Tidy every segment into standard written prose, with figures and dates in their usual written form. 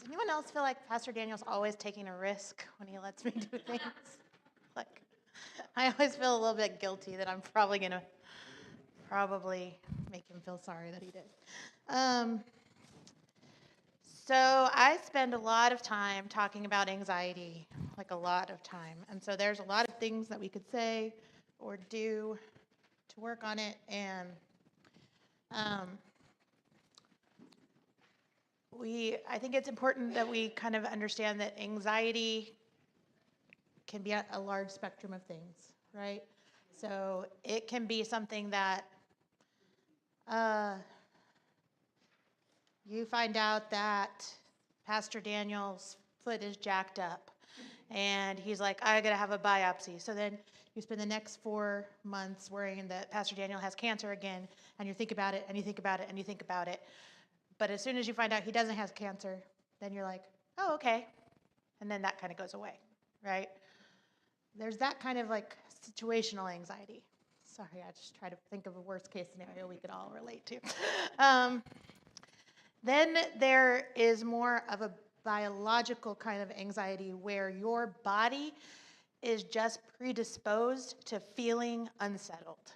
anyone else feel like Pastor Daniel's always taking a risk when he lets me do things? Like, I always feel a little bit guilty that I'm probably going to make him feel sorry that he did. So I spend a lot of time talking about anxiety, like a lot of time. And so there's a lot of things that we could say or do to work on it. And I think it's important that we kind of understand that anxiety can be a large spectrum of things, right? So it can be something that you find out that Pastor Daniel's foot is jacked up, and he's like, I gotta have a biopsy. So then you spend the next 4 months worrying that Pastor Daniel has cancer again, and you think about it, and you think about it, and you think about it. But as soon as you find out he doesn't have cancer, then you're like, oh, okay. And then that kind of goes away, right? There's that kind of like situational anxiety. Sorry, I just try to think of a worst case scenario we could all relate to. Then there is more of a biological kind of anxiety where your body is just predisposed to feeling unsettled,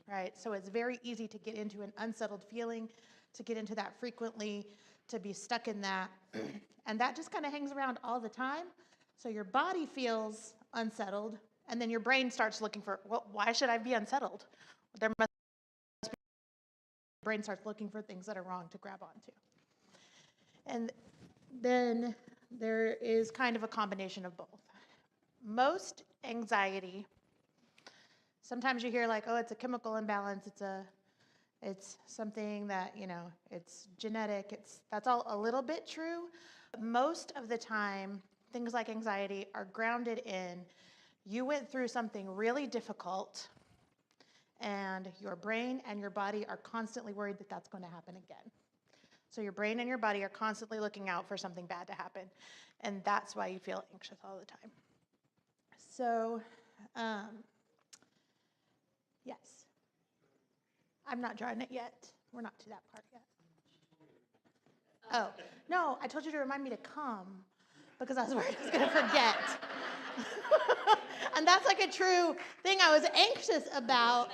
right? So it's very easy to get into an unsettled feeling, to get into that frequently, to be stuck in that. And that just kind of hangs around all the time. So your body feels unsettled, and then your brain starts looking for, well, why should I be unsettled? There must be, your brain starts looking for things that are wrong to grab onto. And then there is kind of a combination of both. Most anxiety, sometimes you hear like, oh, it's a chemical imbalance, it's something that, it's genetic, that's all a little bit true. But most of the time, things like anxiety are grounded in you went through something really difficult, and your brain and your body are constantly worried that that's going to happen again. So your brain and your body are constantly looking out for something bad to happen, and that's why you feel anxious all the time. So, yes. I'm not drawing it yet. We're not to that part yet. Oh, no, I told you to remind me to come because I was worried I was going to forget. And that's like a true thing I was anxious about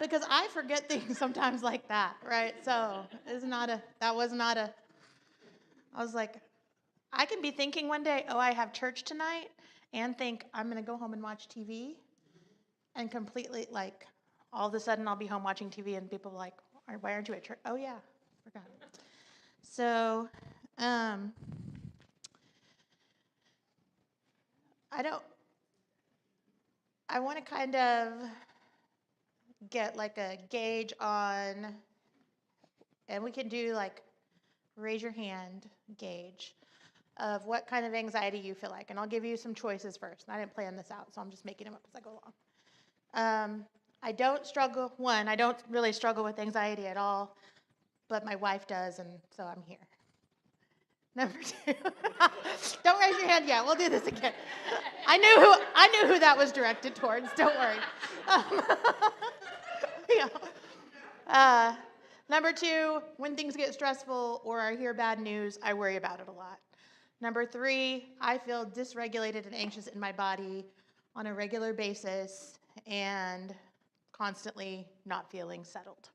because I forget things sometimes like that, right? So I was like, I can be thinking one day, oh, I have church tonight, and think I'm going to go home and watch TV, and completely, like, all of a sudden I'll be home watching TV, and people are like, why aren't you at church? Oh, yeah, forgot. So, I want to kind of get like a gauge on, and we can do like raise your hand gauge of what kind of anxiety you feel like. And I'll give you some choices first. And I didn't plan this out, so I'm just making them up as I go along. I don't really struggle with anxiety at all, but my wife does, and so I'm here. Number 2. Don't raise your hand yet. We'll do this again. I knew who that was directed towards. Don't worry. Number 2, when things get stressful or I hear bad news, I worry about it a lot. Number 3, I feel dysregulated and anxious in my body on a regular basis and constantly not feeling settled.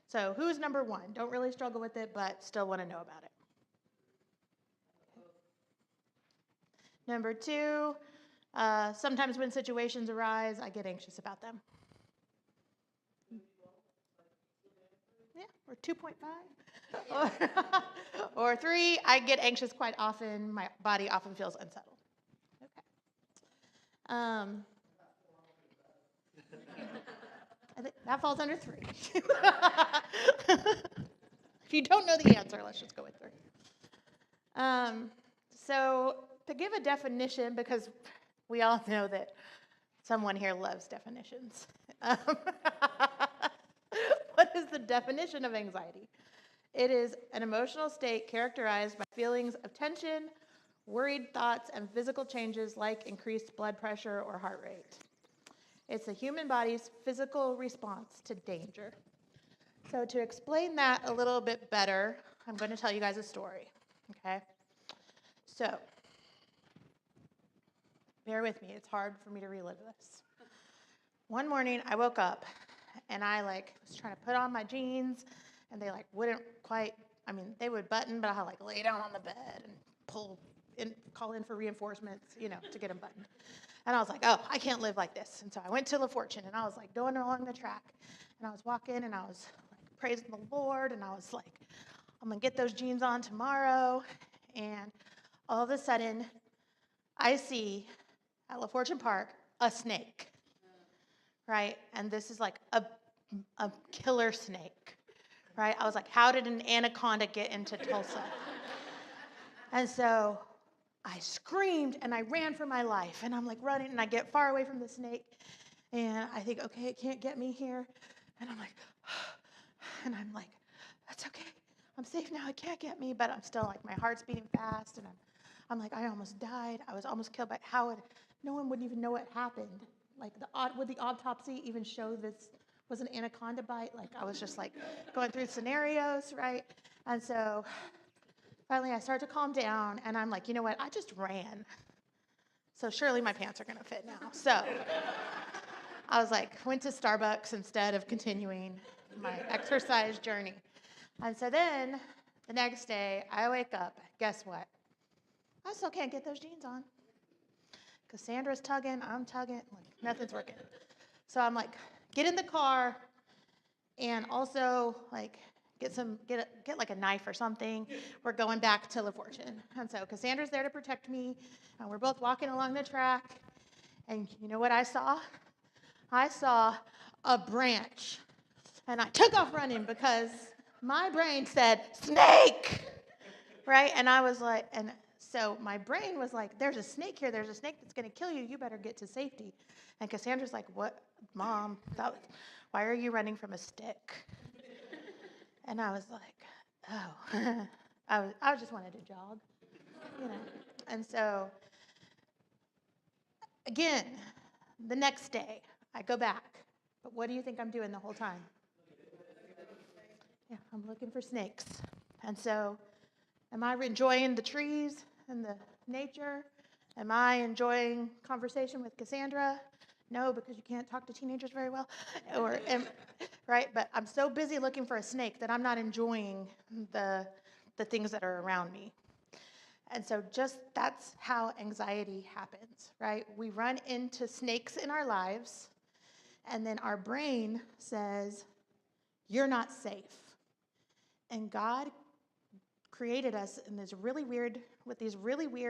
So who's number 1? Don't really struggle with it, but still want to know about it. Number 2, sometimes when situations arise, I get anxious about them. Yeah, or 2.5. Or 3, I get anxious quite often. My body often feels unsettled. Okay. I think that falls under 3. If you don't know the answer, let's just go with 3. So to give a definition, because we all know that someone here loves definitions. What is the definition of anxiety? It is an emotional state characterized by feelings of tension, worried thoughts, and physical changes like increased blood pressure or heart rate. It's the human body's physical response to danger. So to explain that a little bit better, I'm going to tell you guys a story, okay? So, bear with me. It's hard for me to relive this. One morning, I woke up, and I was trying to put on my jeans, and they wouldn't quite. I mean, they would button, but I had lay down on the bed and call in for reinforcements, to get them buttoned. And I was like, oh, I can't live like this. And so I went to La Fortune, and I was going along the track, and I was walking, and I was praising the Lord, and I was like, I'm gonna get those jeans on tomorrow. And all of a sudden, I see at La Fortune Park a snake, right? And this is a killer snake, right? I was like, how did an anaconda get into Tulsa? And so I screamed and I ran for my life, and I'm running, and I get far away from the snake, and I think, okay, it can't get me here. And I'm and I'm that's okay. I'm safe now. It can't get me, but I'm still my heart's beating fast, and I'm I almost died. I was almost killed, but no one would even know what happened. Would the autopsy even show this was an anaconda bite? I was just going through scenarios, right? And so finally I start to calm down, and I'm you know what? I just ran. So surely my pants are going to fit now. So I was went to Starbucks instead of continuing my exercise journey. And so then the next day I wake up. Guess what? I still can't get those jeans on. Cassandra's tugging, I'm tugging, nothing's working. So I'm get in the car, and also get a knife or something. We're going back to La Fortune. And so Cassandra's there to protect me, and we're both walking along the track. And you know what I saw? I saw a branch, and I took off running because my brain said, snake, right? And I was and so my brain was there's a snake here. There's a snake that's going to kill you. You better get to safety. And Cassandra's what? Mom, why are you running from a stick? And I was oh. I just wanted to jog, And so, again, the next day, I go back. But what do you think I'm doing the whole time? Yeah, I'm looking for snakes. And so, am I enjoying the trees and the nature? Am I enjoying conversation with Cassandra? No, because you can't talk to teenagers very well. Right? But I'm so busy looking for a snake that I'm not enjoying the things that are around me. And so that's how anxiety happens, right? We run into snakes in our lives, and then our brain says, you're not safe. And God created us in these really weird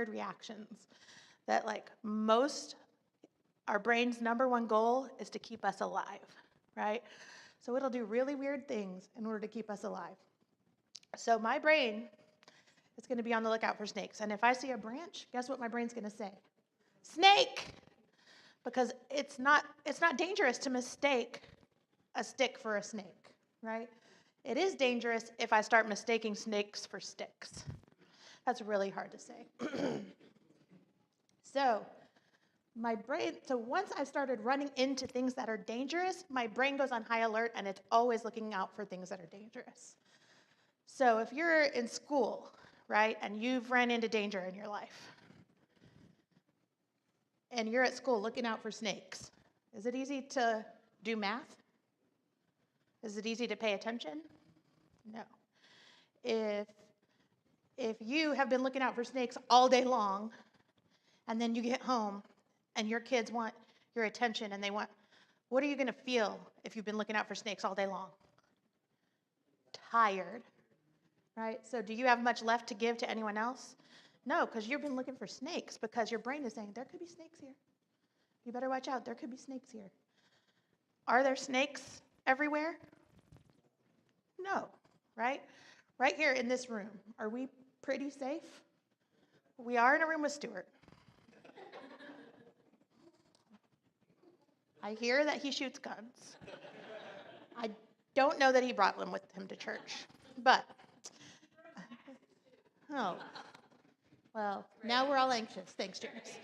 reactions that our brain's number one goal is to keep us alive, right? So it'll do really weird things in order to keep us alive. So my brain is going to be on the lookout for snakes. And if I see a branch, guess what my brain's going to say? Snake! Because it's not dangerous to mistake a stick for a snake, right? It is dangerous if I start mistaking snakes for sticks. That's really hard to say. So once I started running into things that are dangerous, my brain goes on high alert, and it's always looking out for things that are dangerous. So if you're in school, right, and you've run into danger in your life, and you're at school looking out for snakes, is it easy to do math? Is it easy to pay attention? No. If you have been looking out for snakes all day long, and then you get home, and your kids want your attention, and what are you going to feel if you've been looking out for snakes all day long? Tired, right? So do you have much left to give to anyone else? No, because you've been looking for snakes, because your brain is saying, there could be snakes here. You better watch out. There could be snakes here. Are there snakes everywhere? No, right? Right here in this room, are we pretty safe? We are in a room with Stuart. I hear that he shoots guns. I don't know that he brought them with him to church, but, oh, well, now we're all anxious. Thanks, James.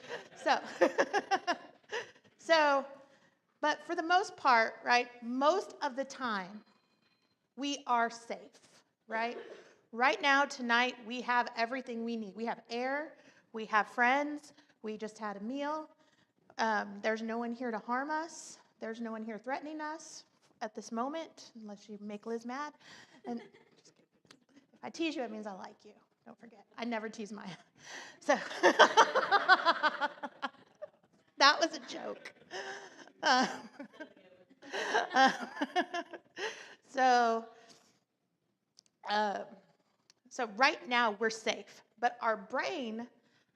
But for the most part, right, most of the time, we are safe, right? Right now, tonight, we have everything we need. We have air, We have friends. We just had a meal. There's no one here to harm us. There's no one here threatening us at this moment, unless you make Liz mad. And if I tease you, it means I like you. Don't forget. I never tease Maya. So that was a joke. Uh, uh, so, so right now we're safe, but our brain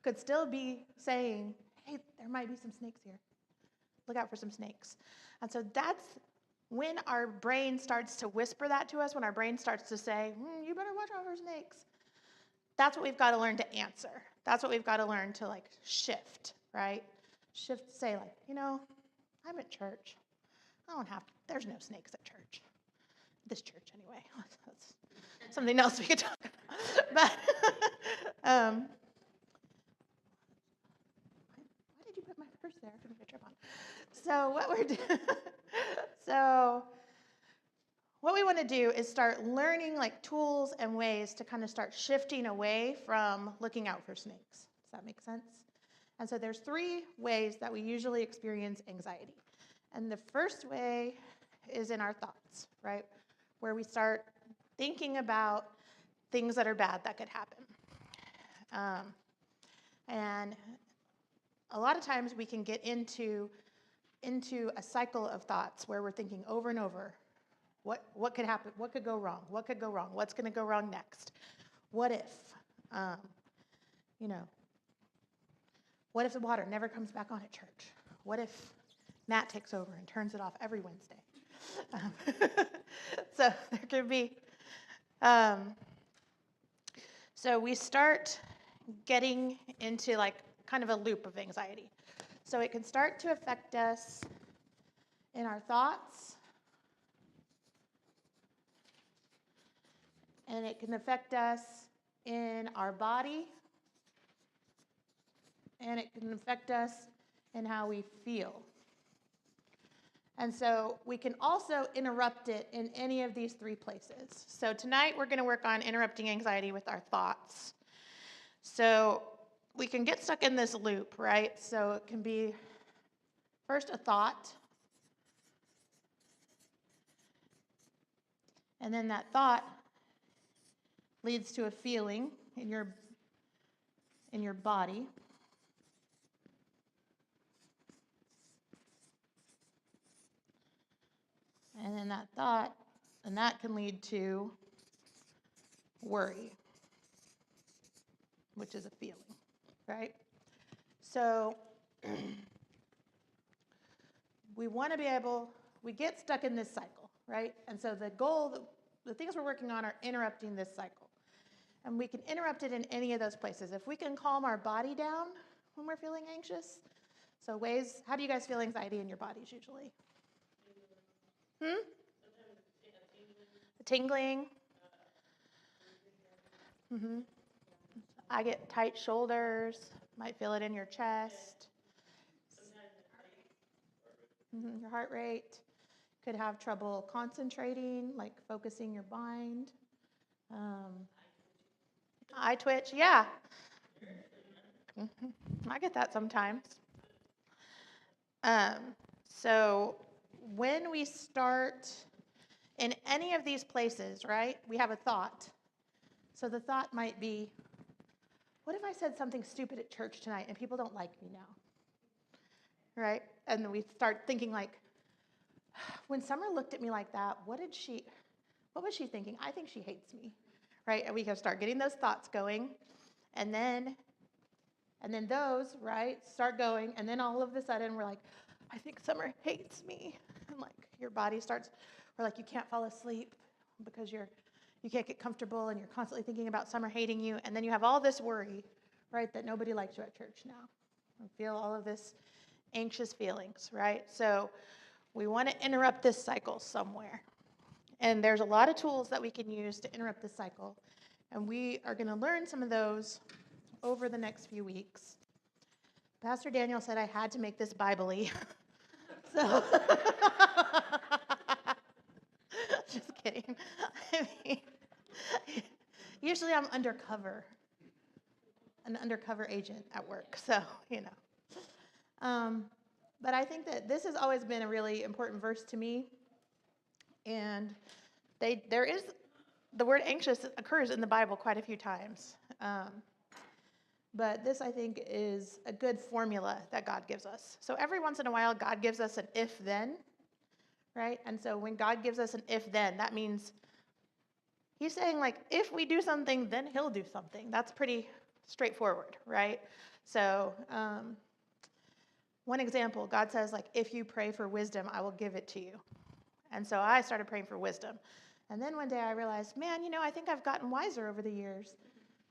could still be saying, hey, there might be some snakes here. Look out for some snakes. And so that's when our brain starts to whisper that to us, when our brain starts to say, you better watch out for snakes. That's what we've got to learn to answer. That's what we've got to learn to like shift, right? Shift, say like, I'm at church. I don't have, there's no snakes at church. This church anyway. That's something else we could talk about. But, why did you put my purse there? I'm going to trip on. So what we're doing, what we want to do is start learning like tools and ways to kind of start shifting away from looking out for snakes. Does that make sense? And so there's 3 ways that we usually experience anxiety. And the first way is in our thoughts, right? Where we start thinking about things that are bad that could happen. And a lot of times we can get into a cycle of thoughts where we're thinking over and over, what could happen? What could go wrong? What could go wrong? What's going to go wrong next? What if, what if the water never comes back on at church? What if Matt takes over and turns it off every Wednesday? So there could be, so we start getting into like kind of a loop of anxiety. So it can start to affect us in our thoughts, and it can affect us in our body, and it can affect us in how we feel. And so we can also interrupt it in any of these 3 places. So tonight we're going to work on interrupting anxiety with our thoughts. So we can get stuck in this loop, right? So it can be first a thought, and then that thought leads to a feeling in your body. And then that thought, and that can lead to worry, which is a feeling, right? So we want to be able, we get stuck in this cycle, right? And so the goal, the things we're working on are interrupting this cycle. And we can interrupt it in any of those places. If we can calm our body down when we're feeling anxious. So ways, how do you guys feel anxiety in your bodies usually? Tingling. Mm-hmm. I get tight shoulders. Might feel it in your chest. Mm-hmm. Your heart rate. Could have trouble concentrating, like focusing your mind. Eye twitch, yeah. Mm-hmm. I get that sometimes. So when we start in any of these places, right, we have a thought. So the thought might be, what if I said something stupid at church tonight and people don't like me now? Right? And then we start thinking like, when Summer looked at me like that, what was she thinking? I think she hates me. Right? And we can start getting those thoughts going. And then those, right, start going. And then all of a sudden we're like, I think Summer hates me. And like your body starts, or like you can't fall asleep because you can't get comfortable and you're constantly thinking about Summer hating you. And then you have all this worry, right, that nobody likes you at church now. You feel all of this anxious feelings, right? So we want to interrupt this cycle somewhere. And there's a lot of tools that we can use to interrupt this cycle. And we are going to learn some of those over the next few weeks. Pastor Daniel said I had to make this Bible-y. So, just kidding. I mean, usually I'm undercover. an undercover agent at work, so, you know. But I think that this has always been a really important verse to me. And there is, the word anxious occurs in the Bible quite a few times. But this, I think, is a good formula that God gives us. So every once in a while, God gives us an if-then, right? And so when God gives us an if-then, that means he's saying, like, if we do something, then he'll do something. That's pretty straightforward, right? So one example, God says, like, if you pray for wisdom, I will give it to you. And so I started praying for wisdom. And then one day I realized, man, you know, I think I've gotten wiser over the years.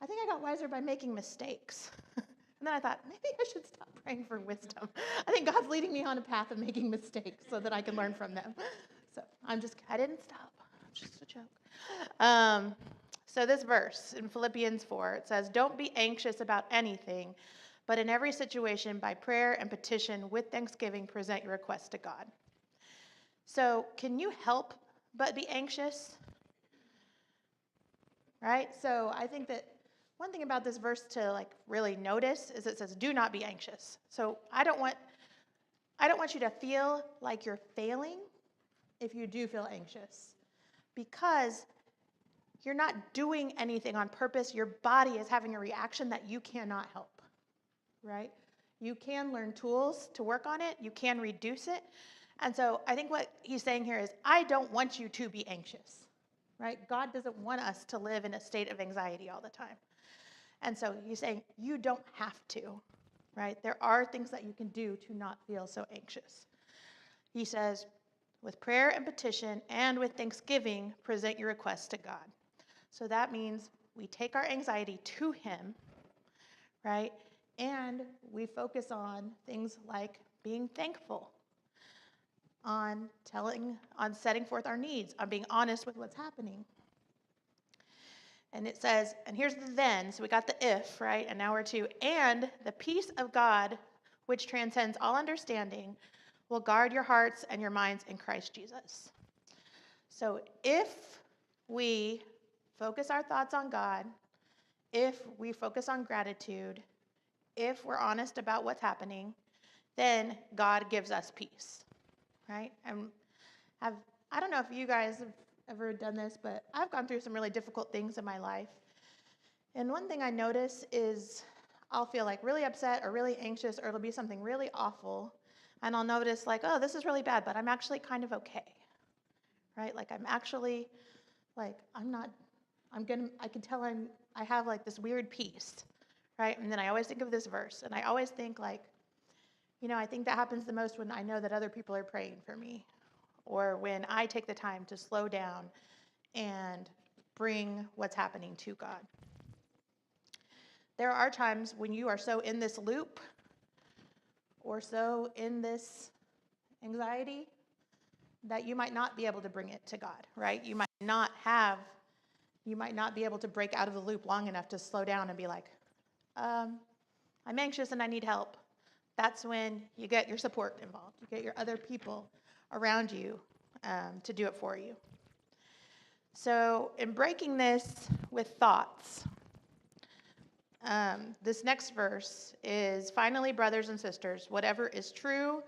I think I got wiser by making mistakes. And then I thought, maybe I should stop praying for wisdom. I think God's leading me on a path of making mistakes so that I can learn from them. So I didn't stop. Just a joke. So this verse in Philippians 4, it says, don't be anxious about anything, but in every situation, by prayer and petition, with thanksgiving, present your requests to God. So can you help but be anxious? Right? So I think that one thing about this verse to like really notice is it says, do not be anxious. So I don't want you to feel like you're failing if you do feel anxious, because you're not doing anything on purpose. Your body is having a reaction that you cannot help, right? You can learn tools to work on it. You can reduce it. And so I think what he's saying here is, I don't want you to be anxious, right? God doesn't want us to live in a state of anxiety all the time. And so he's saying, you don't have to, right? There are things that you can do to not feel so anxious. He says, with prayer and petition and with thanksgiving, present your requests to God. So that means we take our anxiety to him, right? And we focus on things like being thankful, on setting forth our needs, on being honest with what's happening. And it says, and here's the then, so we got the if, right? And now we're to, and the peace of God, which transcends all understanding, will guard your hearts and your minds in Christ Jesus. So if we focus our thoughts on God, if we focus on gratitude, if we're honest about what's happening, then God gives us peace, right? And I don't know if you guys have ever done this, but I've gone through some really difficult things in my life. And one thing I notice is I'll feel like really upset or really anxious, or it'll be something really awful. And I'll notice like, oh, this is really bad, but I'm actually kind of okay, right? Like I'm actually, like, I can tell I have like this weird peace, right? And then I always think of this verse, and I always think like, you know, I think that happens the most when I know that other people are praying for me, or when I take the time to slow down and bring what's happening to God. There are times when you are so in this loop or so in this anxiety that you might not be able to bring it to God, right? You might not be able to break out of the loop long enough to slow down and be like, I'm anxious and I need help. That's when you get your support involved. You get your other people around you to do it for you. So in breaking this with thoughts, this next verse is, finally, brothers and sisters, whatever is true,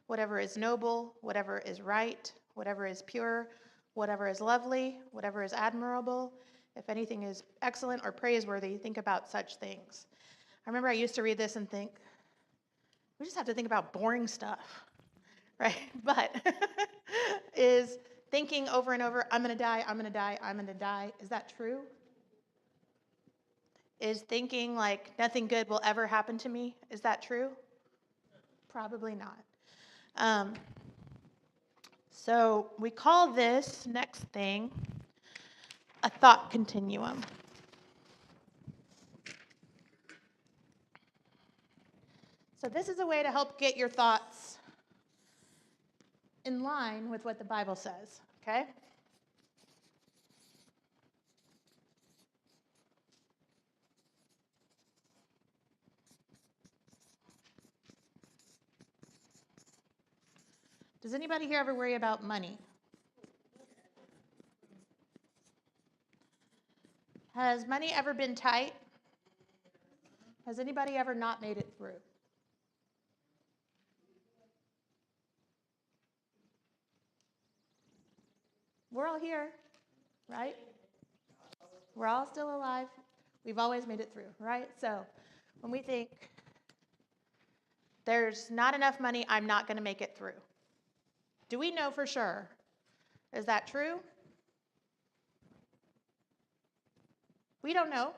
whatever is noble, whatever is right, whatever is pure, whatever is lovely, whatever is admirable, if anything is excellent or praiseworthy, think about such things. I remember I used to read this and think, we just have to think about boring stuff, right? But is thinking over and over, I'm going to die, I'm going to die, I'm going to die, is that true? Is thinking like nothing good will ever happen to me, is that true? Probably not. So we call this next thing a thought continuum. So this is a way to help get your thoughts in line with what the Bible says, okay? Does anybody here ever worry about money? Has money ever been tight? Has anybody ever not made it through? We're all here, right? We're all still alive. We've always made it through, right? So when we think there's not enough money, I'm not going to make it through. Do we know for sure? Is that true? We don't know.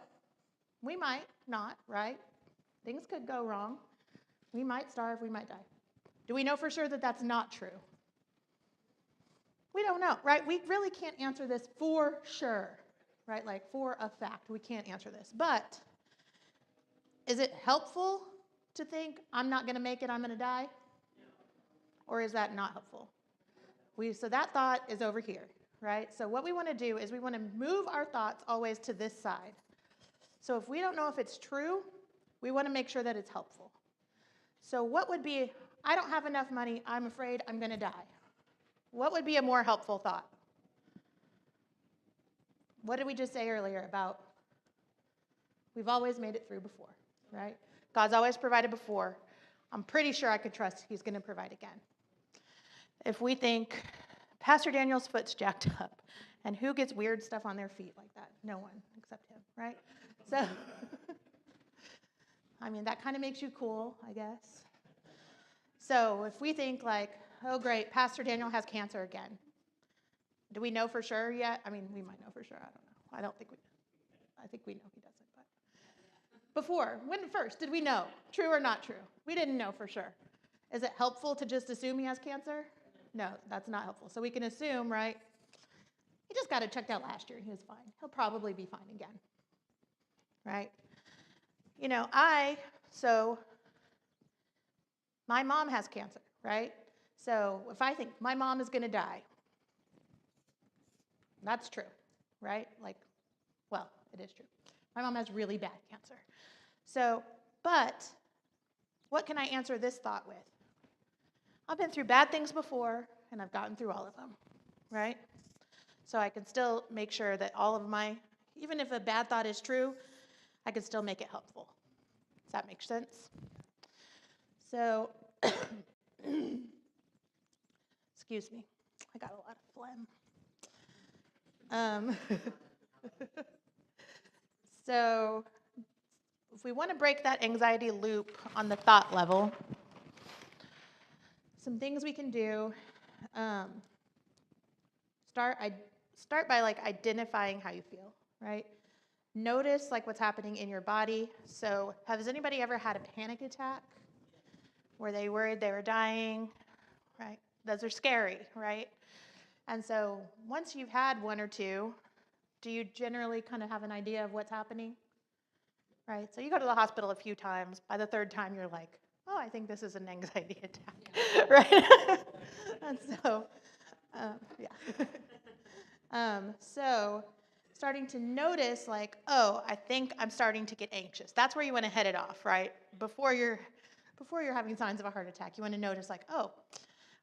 We might not, right? Things could go wrong. We might starve, we might die. Do we know for sure that that's not true? We don't know, right? We really can't answer this for sure, right? Like for a fact, we can't answer this. But is it helpful to think, I'm not going to make it, I'm going to die? Or is that not helpful? So that thought is over here, right? So what we want to do is we want to move our thoughts always to this side. So if we don't know if it's true, we want to make sure that it's helpful. So what would be, I don't have enough money, I'm afraid I'm going to die. What would be a more helpful thought? What did we just say earlier about we've always made it through before, right? God's always provided before. I'm pretty sure I could trust he's going to provide again. If we think Pastor Daniel's foot's jacked up, and who gets weird stuff on their feet like that? No one except him, right? So, I mean, that kind of makes you cool, I guess. So if we think like, oh great, Pastor Daniel has cancer again. Do we know for sure yet? I mean, we might know for sure. I don't know. I think we know he doesn't. But before, when first did we know? True or not true? We didn't know for sure. Is it helpful to just assume he has cancer? No, that's not helpful. So we can assume, right? He just got it checked out last year. He was fine. He'll probably be fine again, right? You know, my mom has cancer, right? So if I think my mom is going to die, that's true, right? Like, well, it is true. My mom has really bad cancer. So, but what can I answer this thought with? I've been through bad things before, and I've gotten through all of them, right? So I can still make sure that all of even if a bad thought is true, I can still make it helpful. Does that make sense? So, excuse me, I got a lot of phlegm. So if we want to break that anxiety loop on the thought level, some things we can do, start by like identifying how you feel, right? Notice like what's happening in your body. So has anybody ever had a panic attack where they worried they were dying, right? Those are scary, right? And so once you've had one or two, do you generally kind of have an idea of what's happening? Right? So you go to the hospital a few times. By the third time, you're like, oh, I think this is an anxiety attack, right? And so, so starting to notice like, oh, I think I'm starting to get anxious. That's where you want to head it off, right? Before you're having signs of a heart attack, you want to notice like, oh,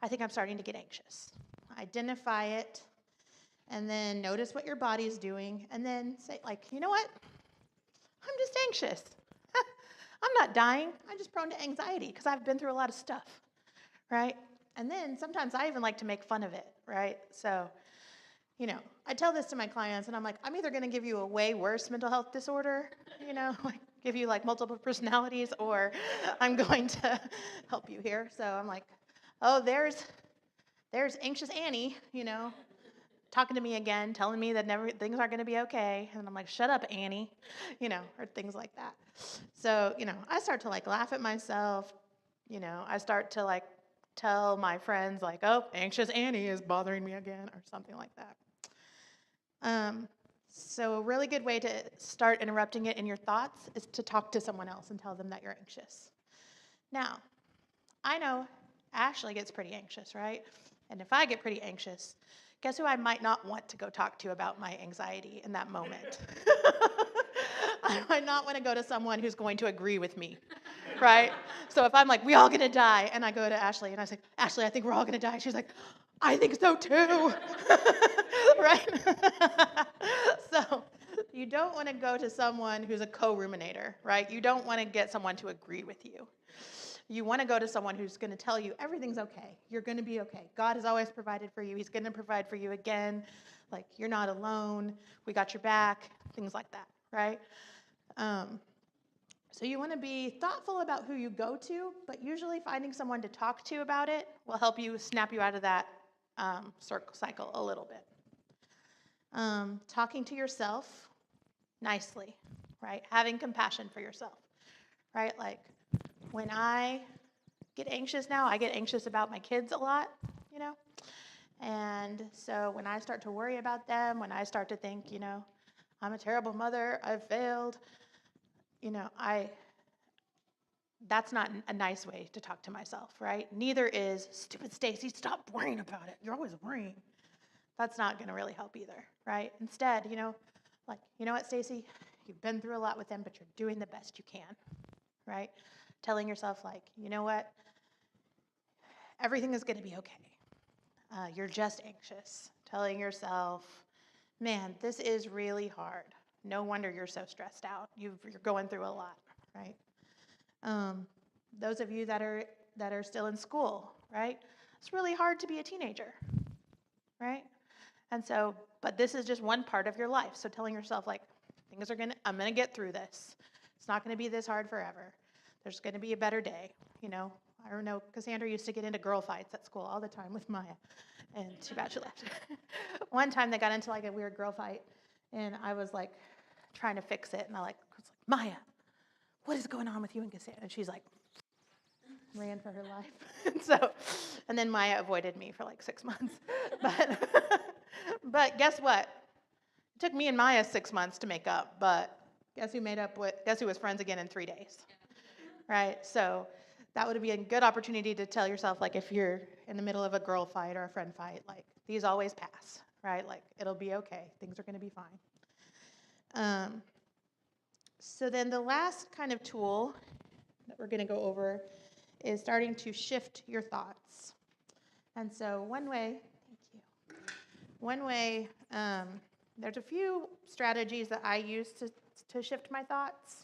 I think I'm starting to get anxious. Identify it, and then notice what your body is doing, and then say like, you know what? I'm just anxious. I'm not dying. I'm just prone to anxiety because I've been through a lot of stuff, right? And then sometimes I even like to make fun of it, right? So, you know, I tell this to my clients, and I'm like, I'm either going to give you a way worse mental health disorder, you know, like give you like multiple personalities, or I'm going to help you here. So I'm like, oh, there's anxious Annie, you know, talking to me again, telling me that things aren't going to be okay. And I'm like, shut up, Annie, you know, or things like that. So, you know, I start to like laugh at myself. You know, I start to like tell my friends like, oh, anxious Annie is bothering me again, or something like that. So a really good way to start interrupting it in your thoughts is to talk to someone else and tell them that you're anxious. Now, I know Ashley gets pretty anxious, right? And if I get pretty anxious, guess who I might not want to go talk to about my anxiety in that moment? I might not want to go to someone who's going to agree with me, right? So if I'm like, we all gonna die, and I go to Ashley and I say, Ashley, I think we're all gonna die. She's like, I think so too, right? So, you don't want to go to someone who's a co-ruminator, right? You don't want to get someone to agree with you. You want to go to someone who's going to tell you everything's okay. You're going to be okay. God has always provided for you. He's going to provide for you again. Like, you're not alone. We got your back. Things like that, right? So you want to be thoughtful about who you go to, but usually finding someone to talk to about it will help you snap you out of that cycle a little bit. Talking to yourself nicely, right? Having compassion for yourself, right? Like, when I get anxious now, I get anxious about my kids a lot, you know? And so when I start to worry about them, when I start to think, you know, I'm a terrible mother, I've failed, you know, that's not a nice way to talk to myself, right? Neither is, stupid Stacy, stop worrying about it. You're always worrying. That's not going to really help either, right? Instead, you know, like, you know what, Stacy? You've been through a lot with them, but you're doing the best you can, right? Telling yourself, like, you know what? Everything is going to be okay. You're just anxious. Telling yourself, man, this is really hard. No wonder you're so stressed out. You're going through a lot, right? Those of you that are still in school, right? It's really hard to be a teenager, right? And so, but this is just one part of your life. So telling yourself, like, I'm gonna get through this. It's not gonna be this hard forever. There's gonna be a better day, you know. I don't know, Cassandra used to get into girl fights at school all the time with Maya, and too bad she left. One time they got into like a weird girl fight, and I was like trying to fix it, and I was like, Maya, what is going on with you and Cassandra? And she's like, ran for her life. And then Maya avoided me for like 6 months. But guess what? It took me and Maya 6 months to make up, but guess who was friends again in 3 days, right? So that would be a good opportunity to tell yourself, like, if you're in the middle of a girl fight or a friend fight, like, these always pass, right? Like, it'll be okay. Things are going to be fine. So then the last kind of tool that we're going to go over is starting to shift your thoughts. And so one way, there's a few strategies that I use to shift my thoughts.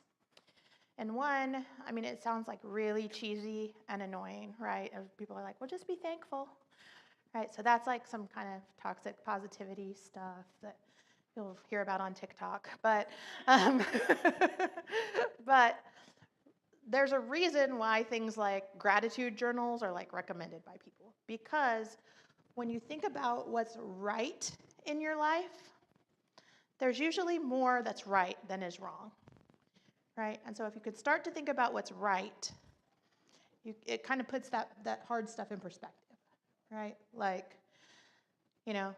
And one, I mean, it sounds like really cheesy and annoying, right? People are like, well, just be thankful, right? So that's like some kind of toxic positivity stuff that you'll hear about on TikTok. But there's a reason why things like gratitude journals are like recommended by people. Because when you think about what's right in your life, there's usually more that's right than is wrong, right? And so if you could start to think about what's right, it kind of puts that hard stuff in perspective, right? Like, you know,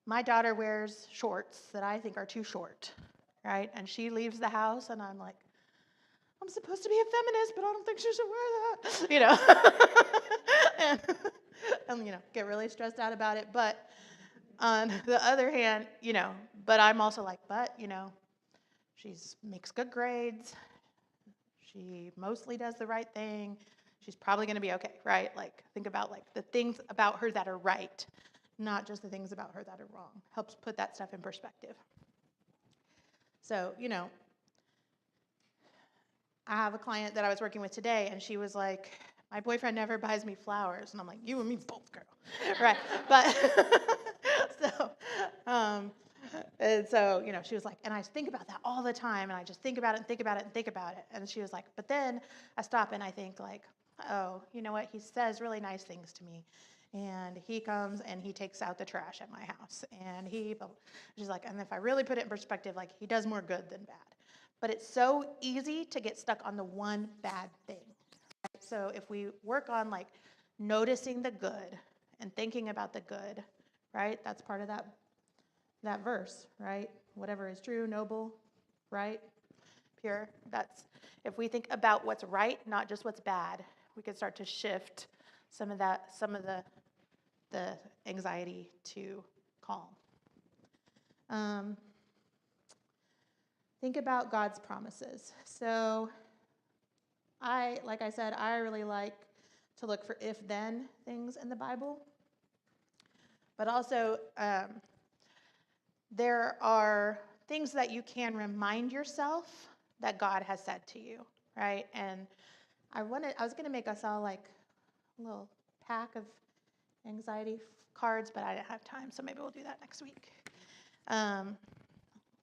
my daughter wears shorts that I think are too short, right? And she leaves the house, and I'm like, I'm supposed to be a feminist, but I don't think she should wear that, you know. and, you know, get really stressed out about it. But on the other hand, you know, but I'm also like, but, you know, she makes good grades. She mostly does the right thing. She's probably going to be okay, right? Like, think about, like, the things about her that are right, not just the things about her that are wrong. Helps put that stuff in perspective. So, you know, I have a client that I was working with today, and she was like, my boyfriend never buys me flowers. And I'm like, you and me both, girl. Right. But and so, you know, she was like, and I think about that all the time, and I just think about it and think about it and think about it. And she was like, but then I stop and I think, like, oh, you know what? He says really nice things to me. And he comes and he takes out the trash at my house. And she's like, and if I really put it in perspective, like, he does more good than bad. But it's so easy to get stuck on the one bad thing. Right? So if we work on, like, noticing the good and thinking about the good, right? That's part of that verse, right? Whatever is true, noble, right, pure. That's, if we think about what's right, not just what's bad, we could start to shift some of the anxiety to calm. Think about God's promises. So like I said, I really like to look for if-then things in the Bible. But also, there are things that you can remind yourself that God has said to you, right? And I was going to make us all like a little pack of anxiety cards, but I didn't have time, so maybe we'll do that next week.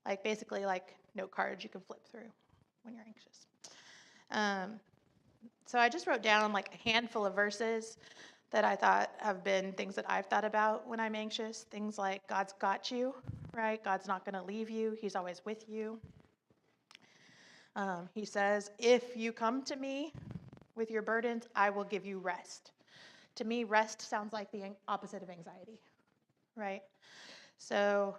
Like basically like note cards you can flip through when you're anxious. So I just wrote down like a handful of verses that I thought have been things that I've thought about when I'm anxious. Things like God's got you, right? God's not going to leave you. He's always with you. He says, if you come to me with your burdens, I will give you rest. To me, rest sounds like the opposite of anxiety, right? So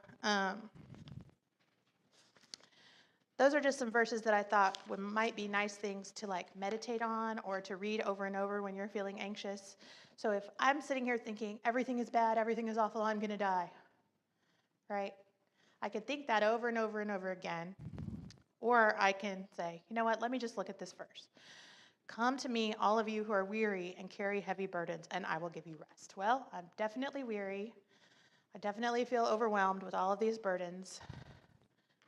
those are just some verses that I thought might be nice things to like meditate on or to read over and over when you're feeling anxious. So if I'm sitting here thinking everything is bad, everything is awful, I'm going to die, right? I could think that over and over and over again. Or I can say, you know what, let me just look at this verse. Come to me, all of you who are weary and carry heavy burdens, and I will give you rest. Well, I'm definitely weary. I definitely feel overwhelmed with all of these burdens.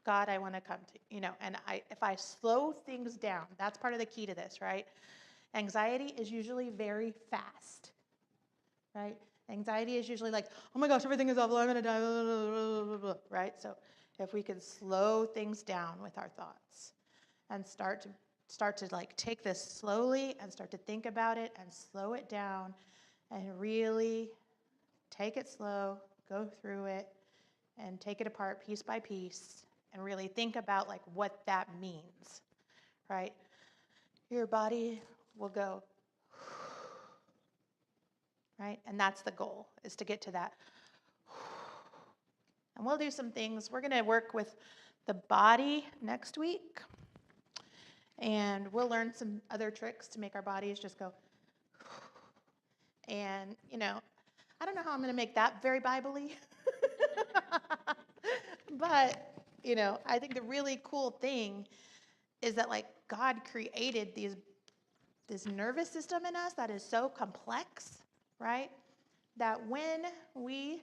God, I want to come to, and if I slow things down, that's part of the key to this, right? Anxiety is usually very fast, right? Anxiety is usually like, oh my gosh, everything is awful, I'm going to die, blah, blah, blah, blah, blah, right? So if we can slow things down with our thoughts and start to like take this slowly and start to think about it and slow it down and really take it slow, go through it and take it apart piece by piece and really think about like what that means, right? Your body will go, right? And that's the goal, is to get to that. And we'll do some things. We're going to work with the body next week. And we'll learn some other tricks to make our bodies just go. And, I don't know how I'm going to make that very Bible-y. But, I think the really cool thing is that, like, God created this nervous system in us that is so complex, right? That when we,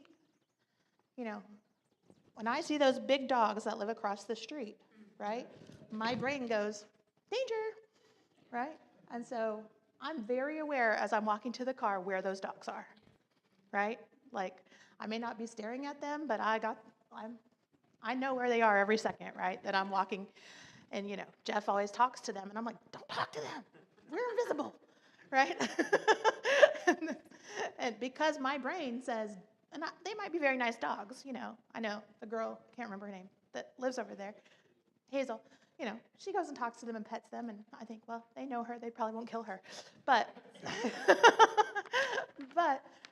when I see those big dogs that live across the street, right, my brain goes, danger, right? And so I'm very aware as I'm walking to the car where those dogs are, right? Like, I may not be staring at them, but I know where they are every second, right, that I'm walking. And, Jeff always talks to them, and I'm like, don't talk to them. We're invisible, right? and because my brain says, and they might be very nice dogs, I know the girl, can't remember her name, that lives over there, Hazel, she goes and talks to them and pets them, and I think, well, they know her, they probably won't kill her. But,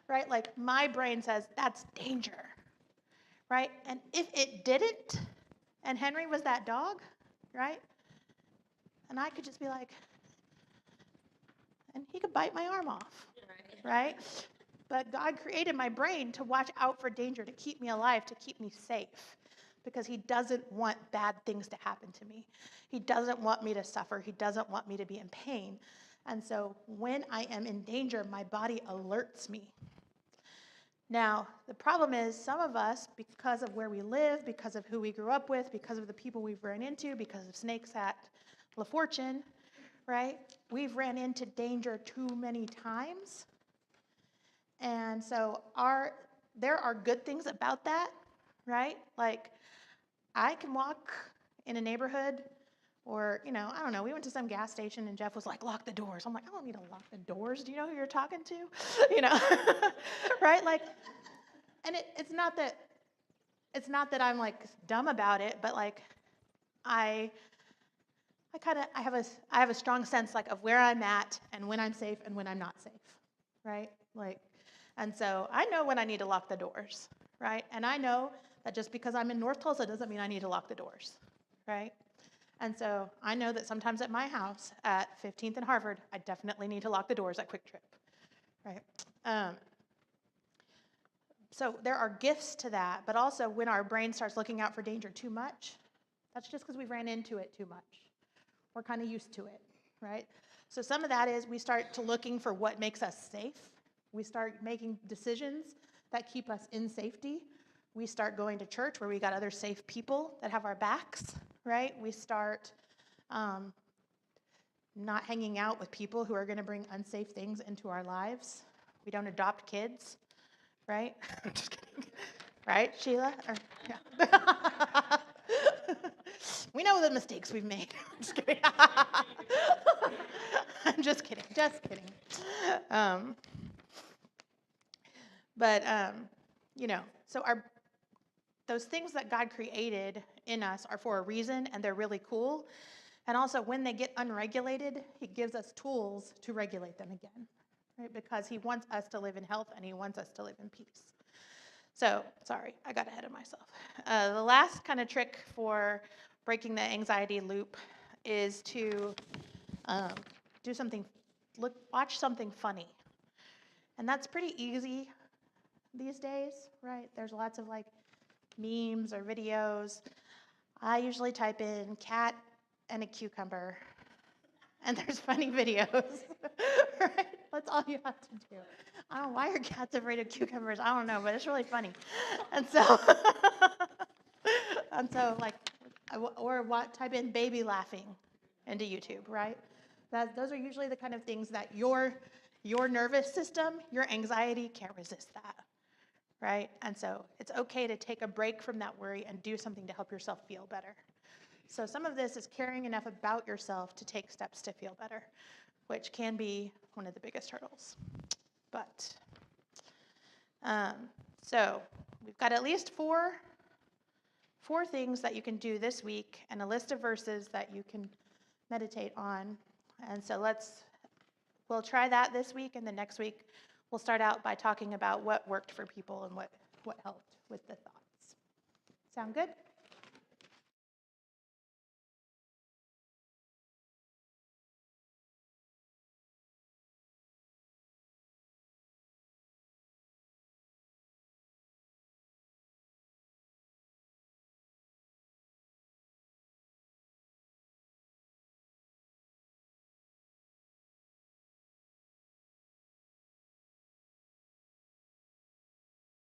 right, like my brain says, that's danger, right? And if it didn't, and Henry was that dog, right? And I could just be like, and he could bite my arm off, right? But God created my brain to watch out for danger, to keep me alive, to keep me safe, because he doesn't want bad things to happen to me. He doesn't want me to suffer. He doesn't want me to be in pain. And so when I am in danger, my body alerts me. Now, the problem is some of us, because of where we live, because of who we grew up with, because of the people we've run into, because of snakes at La Fortune, right? We've ran into danger too many times. And so there are good things about that, right? Like, I can walk in a neighborhood or, I don't know, we went to some gas station and Jeff was like, lock the doors. I'm like, I don't need to lock the doors. Do you know who you're talking to? Right? Like, and it's not that I'm like dumb about it, but like I have a strong sense like of where I'm at and when I'm safe and when I'm not safe, right? Like, and so I know when I need to lock the doors, right? And I know that just because I'm in North Tulsa doesn't mean I need to lock the doors, right? And so I know that sometimes at my house at 15th and Harvard, I definitely need to lock the doors at Quick Trip, right? So there are gifts to that, but also when our brain starts looking out for danger too much, that's just because we've ran into it too much. We're kind of used to it, right? So some of that is we start to looking for what makes us safe. We start making decisions that keep us in safety we start going to church where we got other safe people that have our backs, right? We start not hanging out with people who are going to bring unsafe things into our lives. We don't adopt kids, right? Just kidding. Right, Sheila? Yeah. We know the mistakes we've made. I'm just kidding. I'm just kidding. Just kidding. So those things that God created in us are for a reason, and they're really cool. And also, when they get unregulated, He gives us tools to regulate them again, right? Because He wants us to live in health, and He wants us to live in peace. So, sorry, I got ahead of myself. The last kind of trick for breaking the anxiety loop is to watch something funny. And that's pretty easy these days, right? There's lots of like memes or videos. I usually type in cat and a cucumber, and there's funny videos, right? That's all you have to do. I don't know why are cats afraid of cucumbers. I don't know, but it's really funny. And so, type in baby laughing into YouTube, right? Those are usually the kind of things that your nervous system, your anxiety can't resist that, right? And so it's okay to take a break from that worry and do something to help yourself feel better. So some of this is caring enough about yourself to take steps to feel better, which can be one of the biggest hurdles. But, so we've got at least four things that you can do this week and a list of verses that you can meditate on. And so we'll try that this week, and the next week we'll start out by talking about what worked for people and what helped with the thoughts. Sound good?